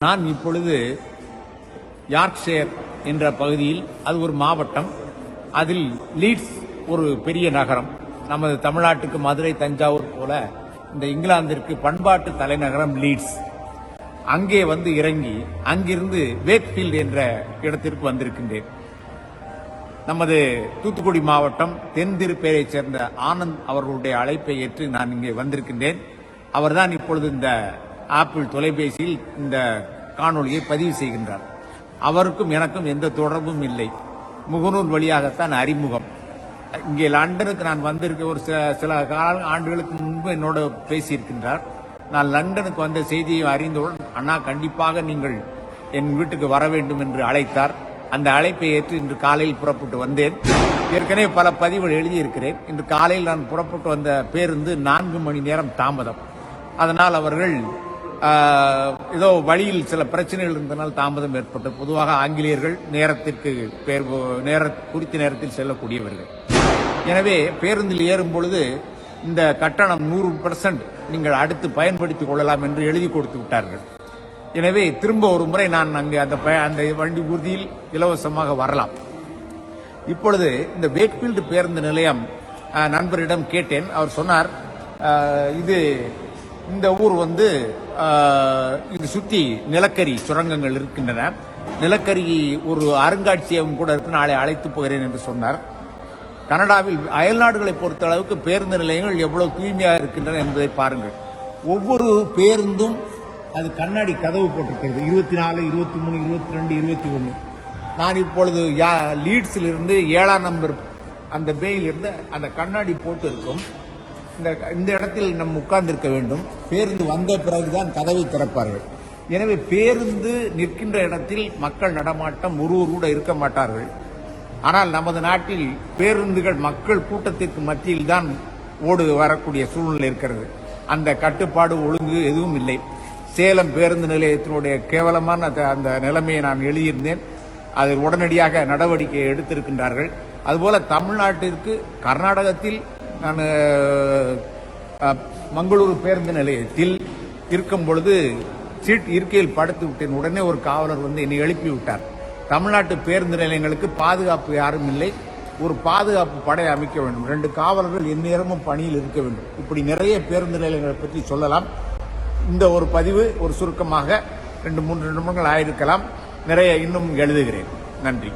நான் இப்பொழுது யார்க்ஷயர் என்ற பகுதியில், அது ஒரு மாவட்டம், அதில் லீட்ஸ் ஒரு பெரிய நகரம். நமது தமிழ்நாட்டுக்கு மதுரை, தஞ்சாவூர் போல இந்த இங்கிலாந்திற்கு பண்பாட்டு தலைநகரம் லீட்ஸ். அங்கே வந்து இறங்கி அங்கிருந்து வேக்ஃபீல்ட் என்ற இடத்திற்கு வந்திருக்கின்றேன். நமது தூத்துக்குடி மாவட்டம் தென்திருப்பேரைச் சேர்ந்த ஆனந்த் அவர்களுடைய அழைப்பை ஏற்று நான் இங்கே வந்திருக்கின்றேன். அவர்தான் இப்பொழுது இந்த ஆப்பிள் தொலைபேசியில் இந்த காணொலியை பதிவு செய்கின்றார். அவருக்கும் எனக்கும் எந்த தொடர்பும் இல்லை, முகநூல் வழியாகத்தான் அறிமுகம். இங்கே லண்டனுக்கு நான் வந்திருக்க ஒரு சில ஆண்டுகளுக்கு முன்பு என்னோட பேசியிருக்கின்றார். நான் லண்டனுக்கு வந்த செய்தியை அறிந்தவுடன், அண்ணா கண்டிப்பாக நீங்கள் என் வீட்டுக்கு வர வேண்டும் என்று அழைத்தார். அந்த அழைப்பை ஏற்று இன்று காலையில் புறப்பட்டு வந்தேன். ஏற்கனவே பல பதிவுகள் எழுதியிருக்கிறேன். இன்று காலையில் நான் புறப்பட்டு வந்த பேருந்து 4 மணி நேரம் தாமதம். அதனால் அவர்கள் ஏதோ வழியில் சில பிரச்சனைகள் இருந்தனால் தாமதம் ஏற்பட்டது. பொதுவாக ஆங்கிலேயர்கள் நேரத்திற்கு குறித்த நேரத்தில் செல்லக்கூடியவர்கள். எனவே பேருந்தில் ஏறும் பொழுது இந்த கட்டணம் 100% நீங்கள் அடுத்து பயன்படுத்திக் கொள்ளலாம் என்று எழுதி கொடுத்து விட்டார்கள். எனவே திரும்ப ஒரு முறை நான் அங்கே அந்த வண்டி ஊர்தியில் இலவசமாக வரலாம். இப்பொழுது இந்த வேக்ஃபீல்டு பேருந்து நிலையம் நண்பரிடம் கேட்டேன். அவர் சொன்னார், இந்த ஊர் வந்து இது சுற்றி நிலக்கரி சுரங்கங்கள் இருக்கின்றன, நிலக்கரி ஒரு அருங்காட்சியகம் கூட இருக்கு, நாளை அழைத்து போகிறேன் என்று சொன்னார். கனடாவில் அயல்நாடுகளை பொறுத்த அளவுக்கு பேருந்து நிலையங்கள் எவ்வளவு தூய்மையாக இருக்கின்றன என்பதை பாருங்கள். ஒவ்வொரு பேருந்தும் அது கண்ணாடி கதவு போட்டிருக்கிறது. 24, 23, 22, 21. நான் இப்பொழுது லீட்ஸில் இருந்து 7ஆம் நம்பர் அந்த பேயில் இருந்து அந்த கண்ணாடி போட்டு இருக்கும். இந்த இடத்தில் நம்ம உட்கார்ந்திருக்க வேண்டும். பேருந்து வந்த பிறகுதான் கதவை திறப்பார்கள். எனவே பேருந்து நிற்கின்ற இடத்தில் மக்கள் நடமாட்டம் ஒருவர் கூட இருக்க மாட்டார்கள். ஆனால் நமது நாட்டில் பேருந்துகள் மக்கள் கூட்டத்திற்கு மத்தியில் தான் வரக்கூடிய சூழ்நிலை இருக்கிறது. அந்த கட்டுப்பாடு ஒழுங்கு எதுவும் இல்லை. சேலம் பேருந்து நிலையத்தினுடைய கேவலமான அந்த நிலைமையை நான் எழுதியிருந்தேன். அதில் உடனடியாக நடவடிக்கை எடுத்திருக்கின்றார்கள். அதுபோல தமிழ்நாட்டிற்கு கர்நாடகத்தில் நான் மங்களூரு பேருந்து நிலையத்தில் இருக்கும் பொழுது இருக்கையில் படுத்து விட்டேன். உடனே ஒரு காவலர் வந்து என்னை எழுப்பி விட்டார். தமிழ்நாட்டு பேருந்து நிலையங்களுக்கு பாதுகாப்பு யாரும் இல்லை, ஒரு பாதுகாப்பு படை அமைக்க வேண்டும், 2 காவலர்கள் எந்நேரமும் பணியில் இருக்க வேண்டும். இப்படி நிறைய பேருந்து நிலையங்களை பற்றி சொல்லலாம். இந்த ஒரு பதிவு ஒரு சுருக்கமாக 2-3 நிமிடங்கள் ஆயிருக்கலாம். நிறைய இன்னும் எழுதுகிறேன். நன்றி.